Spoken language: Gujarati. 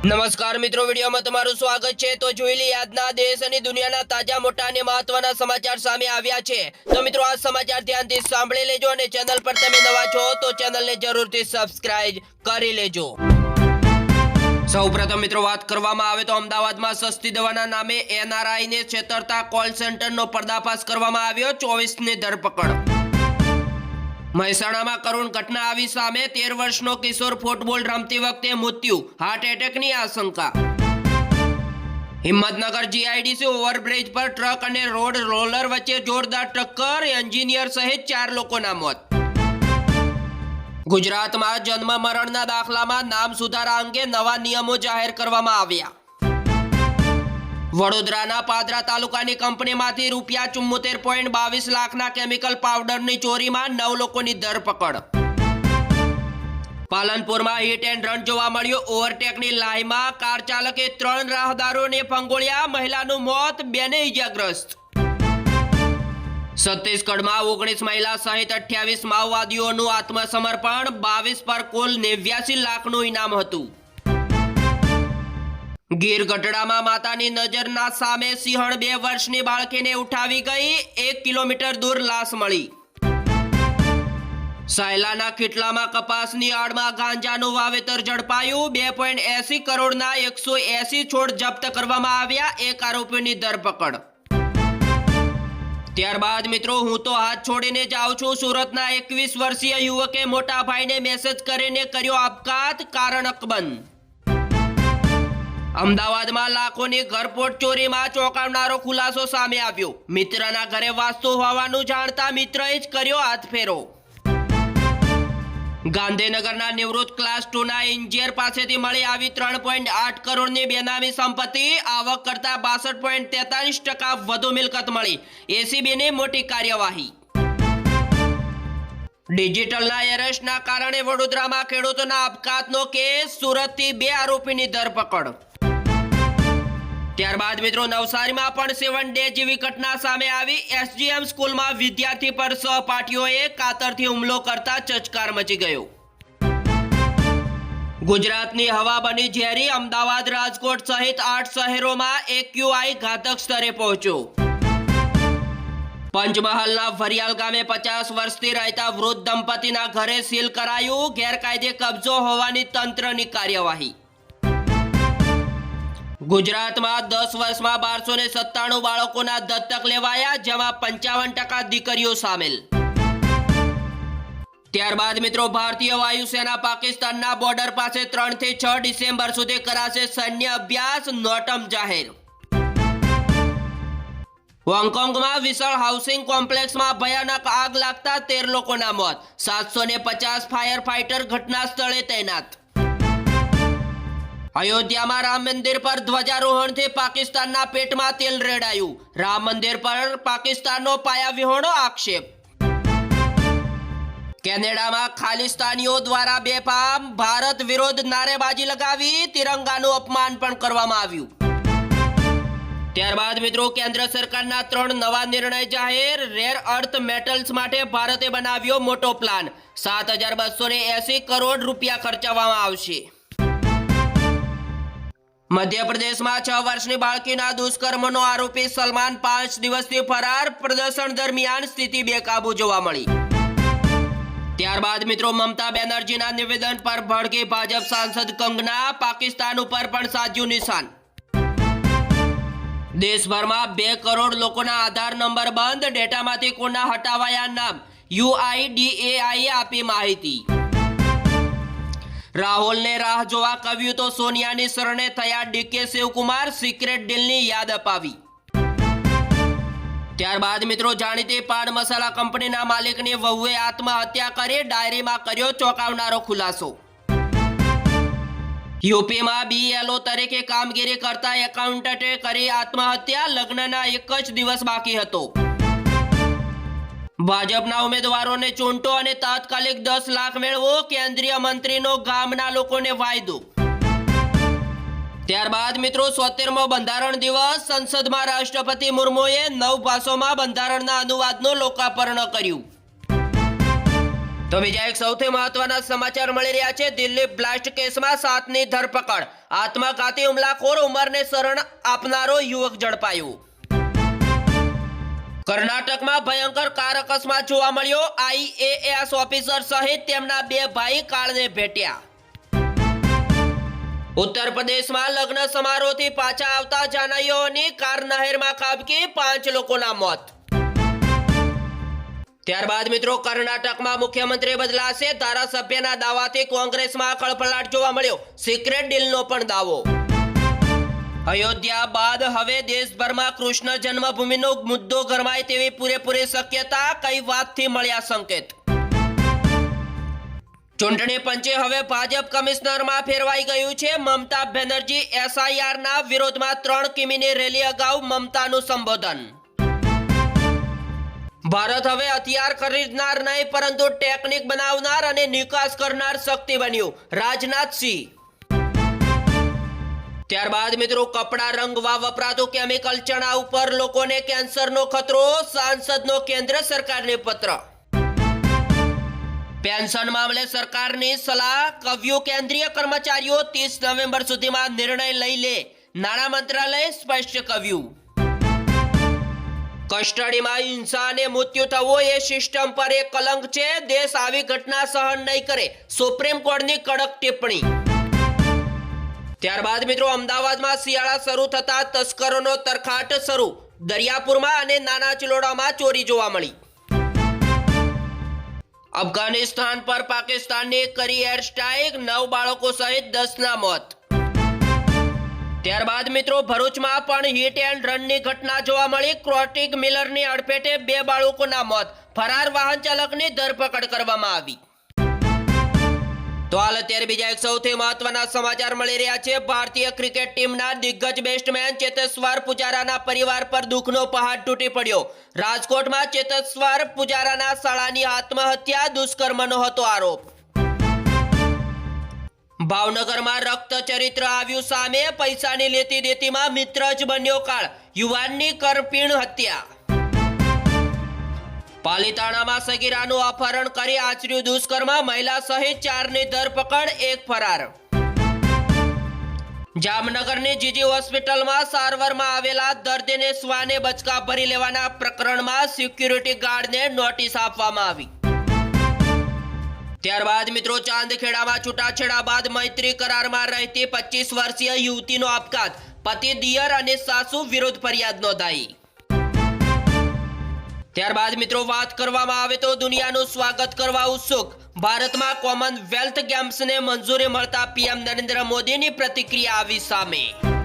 નમસ્કાર મિત્રો, વિડીયોમાં તમારું સ્વાગત છે। તો જોઈ લઈએ આજના દેશ અને દુનિયાના તાજા મોટા અને મહત્વના સમાચાર સામે આવ્યા છે। તો મિત્રો આ સમાચાર ધ્યાનથી સાંભળી લેજો અને ચેનલ પર તમે નવા છો તો ચેનલને જરૂરથી સબસ્ક્રાઇબ કરી લેજો। સૌપ્રથમ મિત્રો વાત કરવામાં આવે તો અમદાવાદમાં સસ્તી દવાના નામે NRI ને છેતરતા કોલ સેન્ટરનો પર્દાફાશ કરવામાં આવ્યો। 24 ની ધરપકડ। મહેસાણામાં કરુણ ઘટના આવી સામે। 13 વર્ષનો કિશોર ફૂટબોલ રમતી વખતે મૃત્યુ, હાર્ટ એટેકની આશંકા। હિંમતનગર GIDC ઓવરબ્રિજ પર ટ્રક અને રોડ રોલર વચ્ચે જોરદાર ટક્કર, એન્જિનિયર સહિત 4 લોકોના મોત। ગુજરાતમાં જન્મ મરણના દાખલામાં નામ સુધારા અંગે નવા નિયમો જાહેર કરવામાં આવ્યા। વડોદરાના પાદરા તાલુકાની કંપનીમાંથી ₹74.22 લાખના કેમિકલ પાવડરની ચોરીમાં 9 લોકોની ધરપકડ। પાલનપુરમાં હિટ એન્ડ રન જોવા મળ્યો। ઓવરટેકની લાઈનમાં કાર ચાલકે 3 રાહદારોને ફંગોળ્યા, મહિલાનું મોત, 2 ને ઈજાગ્રસ્ત। છત્તીસગઢમાં 19 મહિલા સહિત 28 માઓવાદીઓનું આત્મસમર્પણ, 22 પર કુલ 89 લાખનું ઇનામ હતું। ગીર ગઢડામાં માતાની નજરના સામે સિંહણ 2 વર્ષની બાળકીને ઉઠાવી ગઈ, 1 કિલોમીટર દૂર લાશ મળી। સાયલાના ખીટલામાં કપાસની આડમાં ગાંજાનું વાવેતર ઝડપાયું, 2.80 કરોડના 180 છોડ જપ્ત કરવામાં આવ્યા, 1 આરોપીની ધરપકડ। ત્યારબાદ મિત્રો હું તો હાથ છોડીને જાઉં છું। સુરતના 21 વર્ષીય યુવકે મોટા ભાઈને મેસેજ કરીને કર્યો આપઘાત, કારણ અકબંધ। અમદાવાદમાં લાખોની ઘરફોડ ચોરીમાં ચોંકાવનારો ખુલાસો સામે આવ્યો। મિત્રના ઘરે વાસ્તુ હોવાનું જાણતા મિત્રએ જ કર્યો હાથફેરો। ગાંધીનગરના નિવૃત્ત ક્લાસ 2ના એન્જિનિયર પાસેથી મળી આવી 3.8 કરોડની બેનામી સંપત્તિ, આવક કરતા 62.43% વધુ મિલકત મળી, ACBની મોટી કાર્યવાહી। ડિજિટલના એરેસ્ટના કારણે વડોદરામાં ખેડૂતોના આપઘાતનો કેસ, સુરતથી 2 આરોપીની ધરપકડ। ત્યારબાદ મિત્રો નવસારીમાં પણ 7 ડે જેવી ઘટના સામે આવી। SGM સ્કૂલમાં વિદ્યાર્થી પર સહપાઠીઓએ કાતરથી હુમલો કરતા ચચકાર મચી ગયો। ગુજરાતની હવા બની ઝેરી। અમદાવાદ, રાજકોટ સહિત 8 શહેરોમાં AQI ઘાતક સ્તરે પહોંચ્યો। પંચમહાલના વરિયાલ ગામે 50 વર્ષથી રહેતા વૃદ્ધ દંપતીના ઘરે સીલ કરાયું, ગેરકાયદે કબજો હોવાની તંત્રની કાર્યવાહી। ગુજરાતમાં 10 વર્ષમાં 1297 બાળકોના દત્તક લેવાયા, જેમાં 55% દીકરીઓ સામેલ। ત્યારબાદ મિત્રો ભારતીય વાયુસેના પાકિસ્તાનના બોર્ડર પાસે 3 થી 6 ડિસેમ્બર સુધી કરાશે સૈન્ય અભ્યાસ, નોટમ જાહેર। હોંગકોંગમાં વિશાળ હાઉસિંગ કોમ્પ્લેક્સમાં ભયાનક આગ લાગતા 13 લોકોના મોત, 750 ફાયર ફાઈટર ઘટના સ્થળે તૈનાત। અયોધ્યામાં રામ મંદિર પર ધ્વજારોહણથી પાકિસ્તાનના પેટમાં તેલ રેડાયું, રામ મંદિર પર પાકિસ્તાનનો પાયાવિહોણો આક્ષેપ। કેનેડામાં ખાલિસ્તાનીઓ દ્વારા બેફામ ભારત વિરોધ નારેબાજી લગાવી, તિરંગાનું અપમાન પણ કરવામાં આવ્યું। ત્યારબાદ મિત્રો કેન્દ્ર સરકારના 3 નવા નિર્ણય જાહેર। રેર અર્થ મેટલ્સ માટે ભારતે બનાવ્યો મોટો પ્લાન, 7280 કરોડ રૂપિયા ખર્ચવામાં આવશે। મધ્યપ્રદેશમાં 6 વર્ષની બાળકીના દુષ્કર્મનો આરોપી સલમાન 5 દિવસથી ફરાર, પ્રદર્શન દરમિયાન સ્થિતિ બેકાબુ જોવા મળી। ત્યારબાદ મિત્રો મમતા બેનર્જીના નિવેદન પર ભડકી ભાજપ સાંસદ કંગના, પાકિસ્તાન ઉપર પણ સાધ્યું નિશાન। દેશભરમાં 2 કરોડ લોકોના આધાર નંબર બંધ, ડેટામાંથી કોના હટાવાયા નામ, UIDAI આપી માહિતી। રાહુલને રાહ જોવા કહ્યું તો સોનિયાની શરણે થયા DK શિવકુમાર, સિક્રેટ ડીલની યાદ અપાવી। ત્યારબાદ મિત્રો જાણીતી પાન મસાલા કંપનીના માલિકની વહુએ આત્મહત્યા કરી, ડાયરીમાં કર્યો ચોંકાવનારો ખુલાસો। યુપીમાં BLO તરીકે કામગીરી કરતા એકાઉન્ટન્ટે કરી આત્મહત્યા, લગ્નના 1 જ દિવસ બાકી હતો। ભાજપના ઉમેદવારોને ચૂંટો અને તાત્કાલિક 10 લાખ મેળવો, કેન્દ્રીય મંત્રીનો ગામના લોકોને વાયદો। ત્યારબાદ મિત્રો 77મો બંધારણ દિવસ, સંસદમાં રાષ્ટ્રપતિ મુર્મુએ 9 ભાષાઓમાં બંધારણના અનુવાદનું લોકાર્પણ કર્યું। તો બીજા એક સૌથી મહત્વના સમાચાર મળી રહ્યા છે। દિલ્હી બ્લાસ્ટ કેસમાં 7ની ધરપકડ। આત્મઘાતી હુમલાખોર ઉંમરને શરણ આપનારો યુવક ઝડપાયો। કર્ણાટકમાં ભયંકર કાર અકસ્માત જોવા મળ્યો। IAS ઓફિસર સહિત તેમના 2 ભાઈ કાળને ભેટ્યા। ઉત્તર પ્રદેશમાં લગ્ન સમારોહથી પાછા આવતા જાનૈયાઓની કાર નહેરમાં ખાબકી, 5 લોકોના મોત। ત્યારબાદ મિત્રો કર્ણાટકમાં મુખ્યમંત્રી બદલાશે। ધારાસભ્યના દાવાથી કોંગ્રેસમાં ખળભળાટ જોવા મળ્યો। સિક્રેટ ડીલનો પણ દાવો। અયોધ્યા બાદ હવે દેશભરમાં કૃષ્ણ જન્મભૂમિનો મુદ્દો ગરમાય તેવી પૂરેપૂરી શક્યતા। કઈ વાતથી મળ્યા સંકેત? ચૂંટણી પંચે હવે ભાજપ કમિશનરમાં ફેરવાઈ ગયું છે। મમતા બેનર્જી SIR ના વિરોધમાં 3 કિમીની રેલી અગાઉ મમતાનું સંબોધન। ભારત હવે હથિયાર ખરીદનાર નહીં પરંતુ ટેકનિક બનાવનાર અને નિકાસ કરનાર શક્તિ બન્યું, રાજનાથસિંહ। ત્યારબાદ મિત્રો કપડા રંગવા વપરાતું કેમિકલ ચણા ઉપર લોકોને કેન્સરનો ખતરો। સાંસદનો કેન્દ્ર સરકારને પત્ર। પેન્શન મામલે સરકારની સલાહ। કહ્યું કેન્દ્રીય કર્મચારીઓ 30 નવેમ્બર સુધીમાં નિર્ણય લઈ લે, નાણાં મંત્રાલયે સ્પષ્ટ કહ્યું। કસ્ટડીમાં હિંસા અને મૃત્યુ થવું એ સિસ્ટમ પર એક કલંક છે। દેશ આવી ઘટના સહન નહીં કરે, સુપ્રીમ કોર્ટની કડક ટિપ્પણી। ત્યારબાદ મિત્રો અમદાવાદમાં શિયાળા શરૂ થતા તસ્કરોનો તરખાટ શરૂ। દરિયાપુરમાં અને નાના ચિલોડામાં ચોરી જોવા મળી। અફઘાનિસ્તાન પર પાકિસ્તાનની કરી એર સ્ટ્રાઇક, 9 બાળકો સહિત 10ના મોત। ત્યારબાદ મિત્રો ભરૂચમાં પણ હિટ એન્ડ રનની ઘટના જોવા મળી। ક્રોટિક મિલરની અડફેટે 2 બાળકોના મોત, ફરાર વાહન ચાલકની ધરપકડ કરવામાં આવી। તો હાલ અત્યારે બીજા એક સૌથી મહત્વના સમાચાર મળી રહ્યા છે। ભારતીય ક્રિકેટ ટીમના દિગ્ગજ બેટ્સમેન ચેતેશ્વર પુજારાના પરિવાર પર દુઃખનો પહાડ તૂટી પડ્યો। રાજકોટમાં ચેતેશ્વર પુજારાના શાળાની આત્મહત્યા, દુષ્કર્મનો હતો આરોપ। ભાવનગરમાં રક્ત ચરિત્ર આવ્યું સામે, પૈસાની લેતી દેતીમાં મિત્ર જ બન્યો કાળ, યુવાનની કરપીણ હત્યા। પાલીતાણામાં સગીરાનું અપહરણ કરી આચર્યું દુષ્કર્મ, મહિલા સહિત 4ની ધરપકડ, 1 ફરાર। જામનગરની જીજી હોસ્પિટલમાં સારવારમાં આવેલા દર્દીને શ્વાને બચકા ભરી લેવાના પ્રકરણમાં સિક્યુરિટી ગાર્ડને નોટિસ આપવામાં આવી। ત્યારબાદ મિત્રો ચાંદખેડામાં છૂટાછેડા બાદ મૈત્રી કરારમાં રહેતી 25 વર્ષીય યુવતીનો આપઘાત, પતિ, દિયર અને સાસુ વિરુદ્ધ ફરિયાદ નોંધાઈ। ત્યારબાદ મિત્રો વાત કરવામાં આવે તો દુનિયાનું સ્વાગત કરવા ઉત્સુક, ભારતમાં કોમનવેલ્થ ગેમ્સને મંજૂરી મળતા PM નરેન્દ્ર મોદીની પ્રતિક્રિયા આવી સામે।